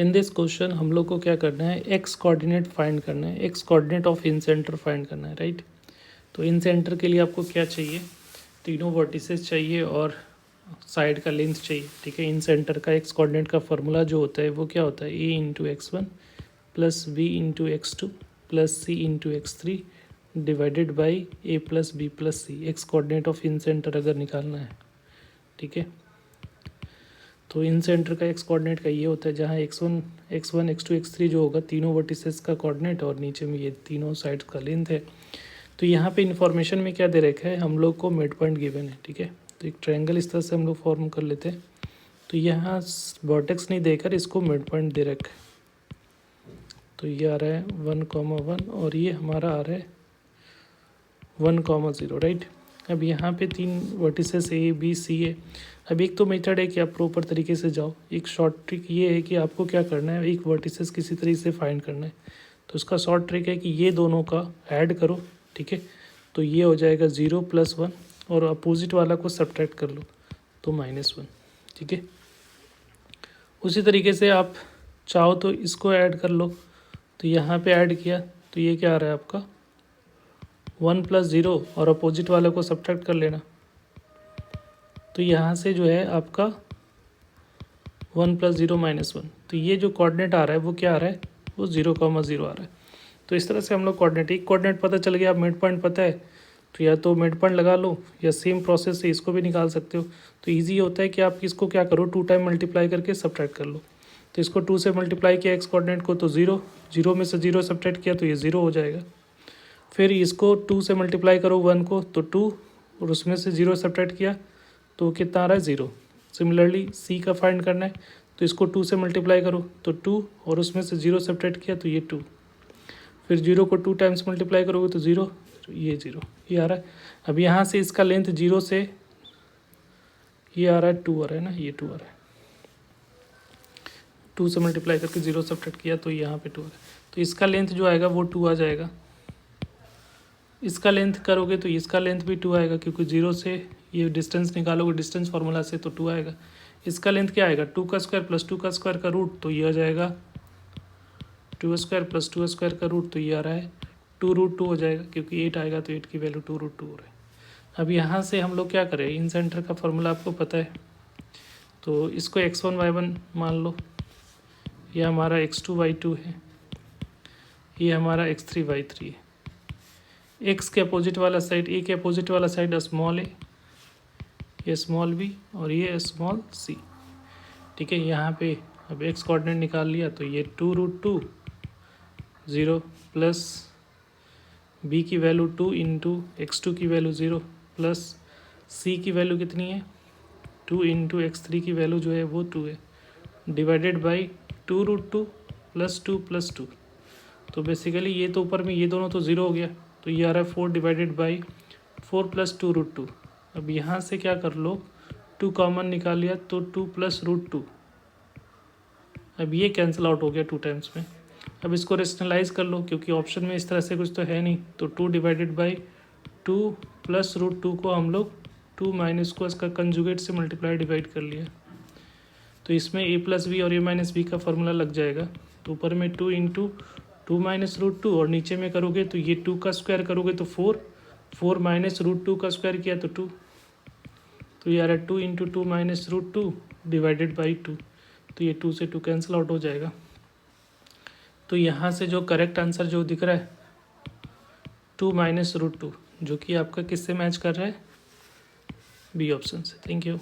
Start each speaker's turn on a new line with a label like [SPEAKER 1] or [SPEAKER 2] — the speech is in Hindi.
[SPEAKER 1] इन दिस क्वेश्चन हम लोग को क्या करना है, एक्स कोऑर्डिनेट फाइंड करना है, x coordinate of in centre find करना है, राइट। तो इन सेंटर के लिए आपको क्या चाहिए, तीनों वर्टिसेस चाहिए और साइड का लेंथ चाहिए, ठीक है। इन सेंटर का एक्स कोऑर्डिनेट का फार्मूला जो होता है वो क्या होता है, a into x one plus b into x two plus c into x three divided by a plus b plus c. X coordinate of incentre अगर निकालना है, ठीक है, तो इन सेंटर का एक्स कोऑर्डिनेट का ये होता है जहाँ x1 x2 x3 जो होगा तीनों वर्टिसेस का कोऑर्डिनेट और नीचे में ये तीनों साइड्स का लेंथ है। तो यहाँ पे इन्फॉर्मेशन में क्या दे रखा है, हम लोग को मिड पॉइंट गिवन है, ठीक है। तो एक ट्रायंगल इस तरह से हम लोग फॉर्म कर लेते हैं। तो यहाँ वर्टेक्स नहीं देकर इसको मिड पॉइंट दे रखा है। तो ये आ रहा है 1,1 और ये हमारा आ रहा है 1,0, राइट। अब यहाँ पे तीन वर्टिसेस ए बी सी है। अब एक तो मेथड है कि आप प्रॉपर तरीके से जाओ, एक शॉर्ट ट्रिक ये है कि आपको क्या करना है, एक वर्टिसेस किसी तरीके से फाइंड करना है। तो उसका शॉर्ट ट्रिक है कि ये दोनों का ऐड करो, ठीक है। तो ये हो जाएगा 0 + 1 और अपोजिट वाला को सब्ट्रैक्ट कर लो तो -1, ठीक है। उसी तरीके से आप चाहो तो इसको ऐड कर लो। तो यहाँ पे ऐड किया तो ये क्या आ रहा है आपका 1 + 0 और अपोजिट वाले को सब्ट्रैक्ट कर लेना। तो यहाँ से जो है आपका 1 + 0 -1। तो ये जो कोऑर्डिनेट आ रहा है वो क्या आ रहा है, वो 0,0 आ रहा है। तो इस तरह से हम लोग कोऑर्डिनेट, एक कोऑर्डिनेट पता चल गया, आप मिड पॉइंट पता है तो या तो मिड पॉइंट लगा लो या सेम प्रोसेस से इसको भी निकाल सकते हो। तो ईजी होता है कि आप इसको क्या करो, 2 टाइम मल्टीप्लाई करके सब्ट्रैक्ट कर लो। तो इसको 2 से मल्टीप्लाई किया एक्स कोऑर्डिनेट को तो 0, 0 में से 0 सब्ट्रैक्ट किया तो ये 0 हो जाएगा। फिर इसको 2 से मल्टीप्लाई करो 1 को तो 2 और उसमें से 0 सब्ट्रैक्ट किया तो कितना आ रहा है 0। सिमिलरली सी का फाइंड करना है तो इसको 2 से मल्टीप्लाई करो तो 2 और उसमें से 0 सब्ट्रैक्ट किया तो ये 2। फिर 0 को 2 टाइम्स मल्टीप्लाई करोगे तो 0, तो ये 0 ये आ रहा है। अब यहाँ से इसका लेंथ 0 से ये आ रहा है 2 आ रहा है ना, ये 2 आ रहा है। 2 से मल्टीप्लाई करके 0 सब्ट्रैक्ट किया तो यहाँ पे 2 आ रहा है। तो इसका लेंथ जो आएगा वो 2 आ जाएगा। इसका लेंथ करोगे तो इसका लेंथ भी 2 आएगा क्योंकि 0 से ये डिस्टेंस निकालोगे डिस्टेंस फार्मूला से तो 2 आएगा। इसका लेंथ क्या आएगा 2 का स्क्वायर प्लस 2 का स्क्वायर का रूट तो ये आ जाएगा 2² + 2² का रूट तो ये आ रहा है 2√2 हो जाएगा क्योंकि 8 आएगा तो 8 की वैल्यू 2√2 हो रहा है। अब यहाँ से हम लोग क्या करें, इन सेंटर का फार्मूला आपको पता है तो इसको x1 y1 मान लो, यह हमारा x2 y2 है, ये हमारा x3 y3 है। एक्स के अपोजिट वाला साइड, ए के अपोजिट वाला साइड स्मॉल ए, ये स्मॉल बी और ये स्मॉल सी, ठीक है। यहाँ पे अब एक्स कोऑर्डिनेट निकाल लिया तो ये 2√2 0 प्लस बी की वैल्यू 2 इंटू x2 की वैल्यू 0 प्लस सी की वैल्यू कितनी है 2 इंटू x3 की वैल्यू जो है वो 2 है डिवाइडेड बाई 2√2 + 2 + 2। तो बेसिकली ये तो ऊपर में ये दोनों तो 0 हो गया तो ये आ रहा है 4 डिवाइडेड बाई 4 + 2√2। अब यहाँ से क्या कर लो 2 कॉमन निकाल लिया तो 2 + √2। अब ये कैंसिल आउट हो गया 2 टाइम्स में। अब इसको रेशनलाइज कर लो क्योंकि ऑप्शन में इस तरह से कुछ तो है नहीं तो 2 डिवाइडेड बाई 2 + √2 को हम लोग 2 माइनस को इसका कंजुगेट से मल्टीप्लाई डिवाइड कर लिया तो इसमें a + b और a - b का फार्मूला लग जाएगा। तो ऊपर में 2 इंटू 2 माइनस √2 और नीचे में करोगे तो ये 2 का स्क्वायर करोगे तो 4 माइनस √2 का स्क्वायर किया तो 2। तो ये आ रहा है 2 इंटू 2 माइनस √2 डिवाइडेड बाई 2। तो ये 2 से 2 कैंसिल आउट हो जाएगा। तो यहाँ से जो करेक्ट आंसर जो दिख रहा है 2 माइनस √2 जो कि आपका किससे मैच कर रहा है, बी ऑप्शन से। Thank you.